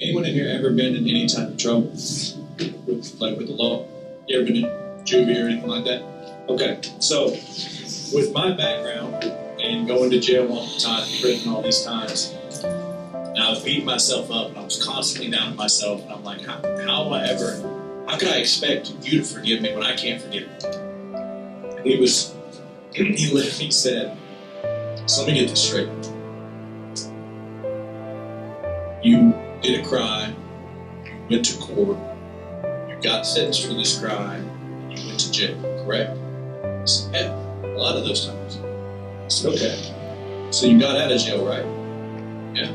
Anyone in here ever been in any type of trouble with the law? You ever been in juvie or anything like that? Okay, so with my background and going to jail all the time, prison all these times, and I was beating myself up and I was constantly down on myself, and I'm like, how could I expect you to forgive me when I can't forgive you? And he literally said, so let me get this straight. You did a crime, you went to court, you got sentenced for this crime, and you went to jail, correct? I said, yeah, a lot of those times. I said, okay. So you got out of jail, right? Yeah.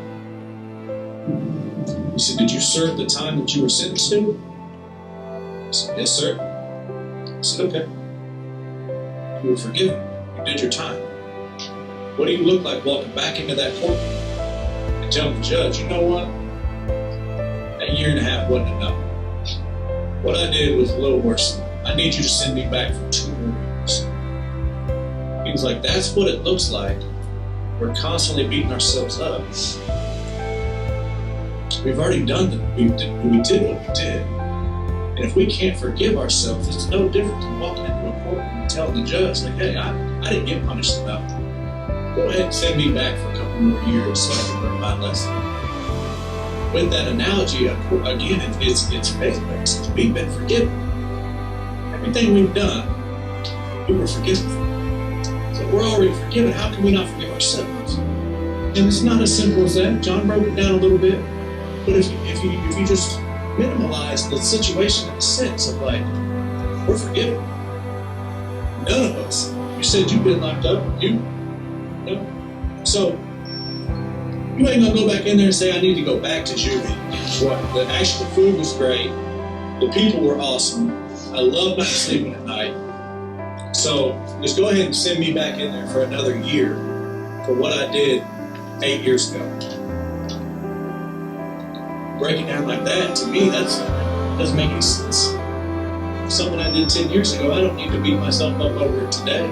He said, did you serve the time that you were sentenced to? I said, yes, sir. I said, okay. You were forgiven. You did your time. What do you look like walking back into that courtroom and telling the judge, you know what? That year and a half wasn't enough. What I did was a little worse. I need you to send me back for 2 more years. He was like, that's what it looks like. We're constantly beating ourselves up. We've already done it. We did what we did. And if we can't forgive ourselves, it's no different than walking into a courtroom and telling the judge, like, hey, I didn't get punished enough. Go ahead and send me back for a couple more years so I can learn my lesson. With that analogy, again, it's faith-based. We've been forgiven. Everything we've done, we were forgiven for. So we're already forgiven. How can we not forgive ourselves? And it's not as simple as that. John broke it down a little bit. But if you just minimalize the situation in the sense of like, we're forgiven. None of us. You said you've been locked up. No. So you ain't gonna go back in there and say, I need to go back to juvie. What? The food was great. The people were awesome. I love not sleeping at night. So just go ahead and send me back in there for another year for what I did 8 years ago. Breaking down like that, to me, that doesn't make any sense. Something I did 10 years ago, I don't need to beat myself up over it today.